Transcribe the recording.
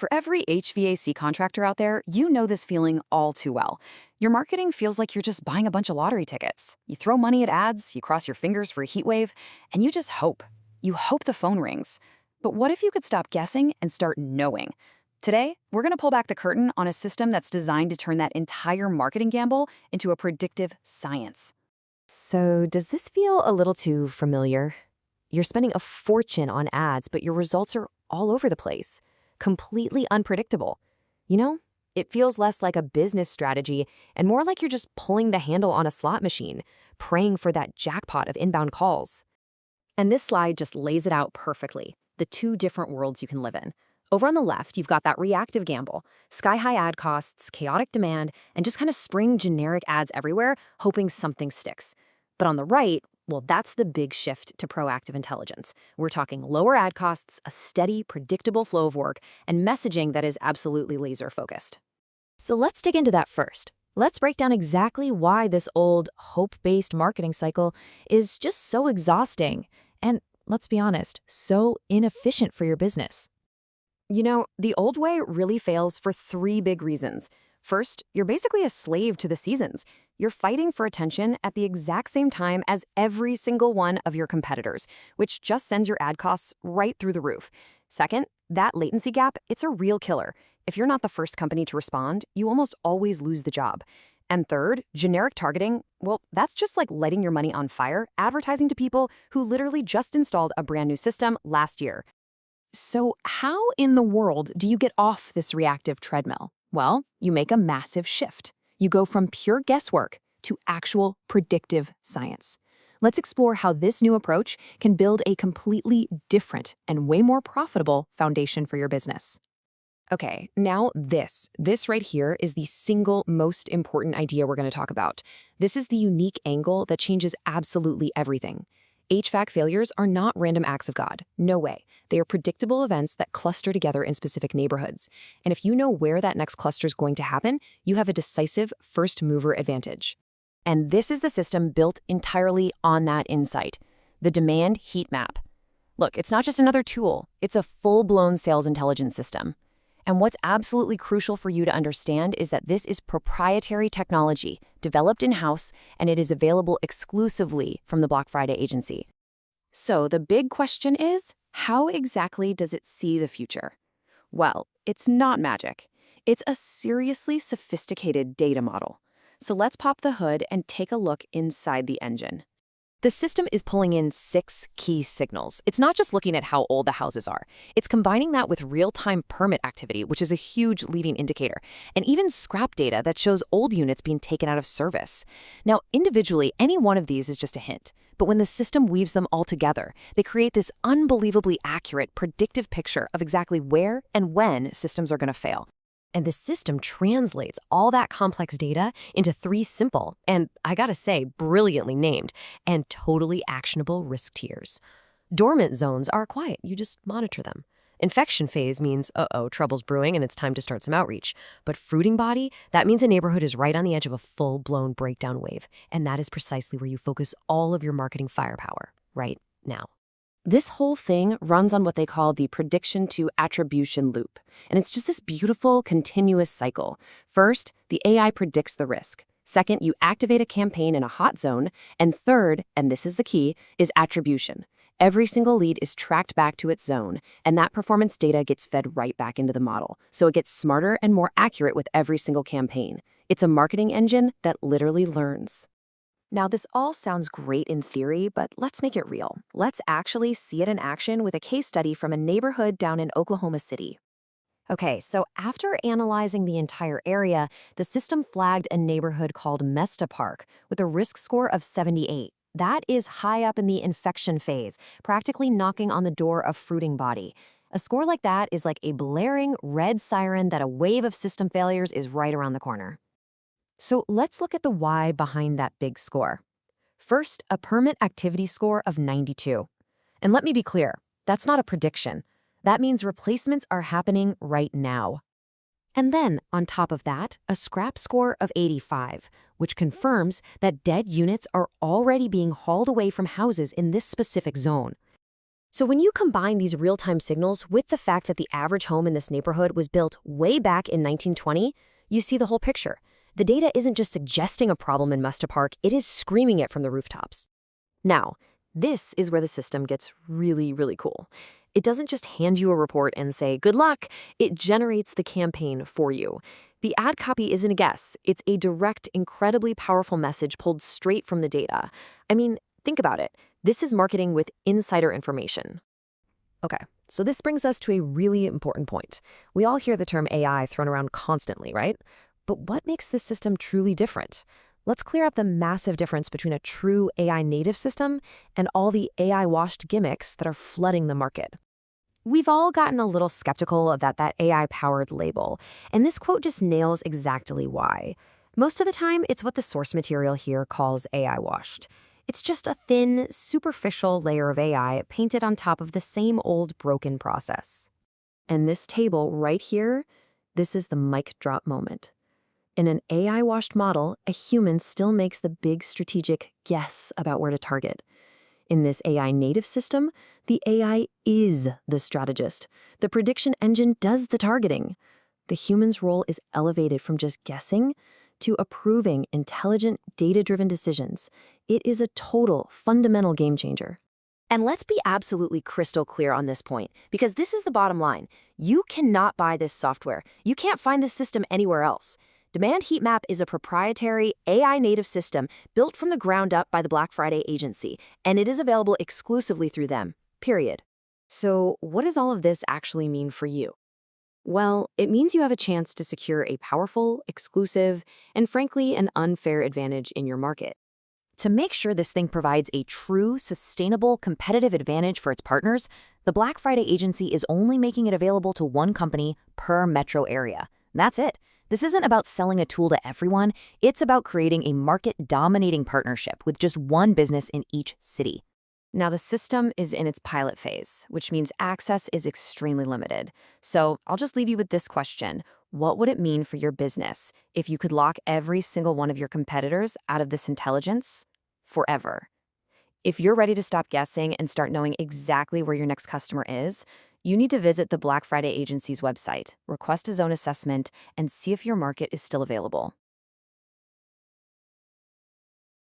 For every HVAC contractor out there, you know this feeling all too well. Your marketing feels like you're just buying a bunch of lottery tickets. You throw money at ads, you cross your fingers for a heat wave, and you just hope. You hope the phone rings. But what if you could stop guessing and start knowing? Today, we're going to pull back the curtain on a system that's designed to turn that entire marketing gamble into a predictive science. So, does this feel a little too familiar? You're spending a fortune on ads, but your results are all over the place, completely unpredictable. You know, it feels less like a business strategy and more like you're just pulling the handle on a slot machine, praying for that jackpot of inbound calls. And this slide just lays it out perfectly, the two different worlds you can live in. Over on the left, you've got that reactive gamble, sky-high ad costs, chaotic demand, and just kind of spring generic ads everywhere, hoping something sticks. But on the right, well, that's the big shift to proactive intelligence. We're talking lower ad costs, a steady, predictable flow of work, and messaging that is absolutely laser-focused. So let's dig into that first. Let's break down exactly why this old hope-based marketing cycle is just so exhausting and, let's be honest, so inefficient for your business. You know, the old way really fails for three big reasons. First, you're basically a slave to the seasons. You're fighting for attention at the exact same time as every single one of your competitors, which just sends your ad costs right through the roof. Second, that latency gap, it's a real killer. If you're not the first company to respond, you almost always lose the job. And third, generic targeting, well, that's just like lighting your money on fire, advertising to people who literally just installed a brand new system last year. So how in the world do you get off this reactive treadmill? Well, you make a massive shift. You go from pure guesswork to actual predictive science. Let's explore how this new approach can build a completely different and way more profitable foundation for your business. Okay, now this right here is the single most important idea we're going to talk about. This is the unique angle that changes absolutely everything. HVAC failures are not random acts of God. No way. They are predictable events that cluster together in specific neighborhoods. And if you know where that next cluster is going to happen, you have a decisive first-mover advantage. And this is the system built entirely on that insight, the Demand Heatmap. Look, it's not just another tool. It's a full-blown sales intelligence system. And what's absolutely crucial for you to understand is that this is proprietary technology, developed in-house, and it is available exclusively from the Black Friday agency. So the big question is, how exactly does it see the future? Well, it's not magic. It's a seriously sophisticated data model. So let's pop the hood and take a look inside the engine. The system is pulling in 6 key signals. It's not just looking at how old the houses are. It's combining that with real-time permit activity, which is a huge leading indicator, and even scrap data that shows old units being taken out of service. Now, individually, any one of these is just a hint, but when the system weaves them all together, they create this unbelievably accurate, predictive picture of exactly where and when systems are going to fail. And the system translates all that complex data into 3 simple, and I gotta say, brilliantly named, and totally actionable risk tiers. Dormant zones are quiet, you just monitor them. Infection phase means, trouble's brewing and it's time to start some outreach. But fruiting body, that means a neighborhood is right on the edge of a full-blown breakdown wave, and that is precisely where you focus all of your marketing firepower, right now. This whole thing runs on what they call the prediction to attribution loop. And it's just this beautiful, continuous cycle. First, the AI predicts the risk. Second, you activate a campaign in a hot zone. And third, and this is the key, is attribution. Every single lead is tracked back to its zone, and that performance data gets fed right back into the model. So it gets smarter and more accurate with every single campaign. It's a marketing engine that literally learns. Now, this all sounds great in theory, but let's make it real. Let's actually see it in action with a case study from a neighborhood down in Oklahoma City. Okay, so after analyzing the entire area, the system flagged a neighborhood called Mesta Park with a risk score of 78. That is high up in the infection phase, practically knocking on the door of fruiting body. A score like that is like a blaring red siren that a wave of system failures is right around the corner. So let's look at the why behind that big score. First, a permit activity score of 92. And let me be clear, that's not a prediction. That means replacements are happening right now. And then, on top of that, a scrap score of 85, which confirms that dead units are already being hauled away from houses in this specific zone. So when you combine these real-time signals with the fact that the average home in this neighborhood was built way back in 1920, you see the whole picture. The data isn't just suggesting a problem in Musta Park, it is screaming it from the rooftops. Now, this is where the system gets really, really cool. It doesn't just hand you a report and say, good luck. It generates the campaign for you. The ad copy isn't a guess. It's a direct, incredibly powerful message pulled straight from the data. I mean, think about it. This is marketing with insider information. Okay, so this brings us to a really important point. We all hear the term AI thrown around constantly, right? But what makes this system truly different? Let's clear up the massive difference between a true AI native system and all the AI-washed gimmicks that are flooding the market. We've all gotten a little skeptical of that AI-powered label, and this quote just nails exactly why. Most of the time, it's what the source material here calls AI-washed. It's just a thin, superficial layer of AI painted on top of the same old broken process. And this table right here, this is the mic drop moment. In an AI-washed model, a human still makes the big strategic guess about where to target. In this AI native system, the AI is the strategist. The prediction engine does the targeting. The human's role is elevated from just guessing to approving intelligent, data-driven decisions. It is a total, fundamental game changer. And let's be absolutely crystal clear on this point, because this is the bottom line. You cannot buy this software. You can't find this system anywhere else. Demand Heatmap is a proprietary AI-native system built from the ground up by the Black Friday agency, and it is available exclusively through them, period. So what does all of this actually mean for you? Well, it means you have a chance to secure a powerful, exclusive, and frankly, an unfair advantage in your market. To make sure this thing provides a true, sustainable, competitive advantage for its partners, the Black Friday agency is only making it available to one company per metro area. That's it. This isn't about selling a tool to everyone. It's about creating a market-dominating partnership with just one business in each city. Now, the system is in its pilot phase, which means access is extremely limited. So I'll just leave you with this question. What would it mean for your business if you could lock every single one of your competitors out of this intelligence forever? If you're ready to stop guessing and start knowing exactly where your next customer is, you need to visit the Black Friday agency's website, request a zone assessment, and see if your market is still available.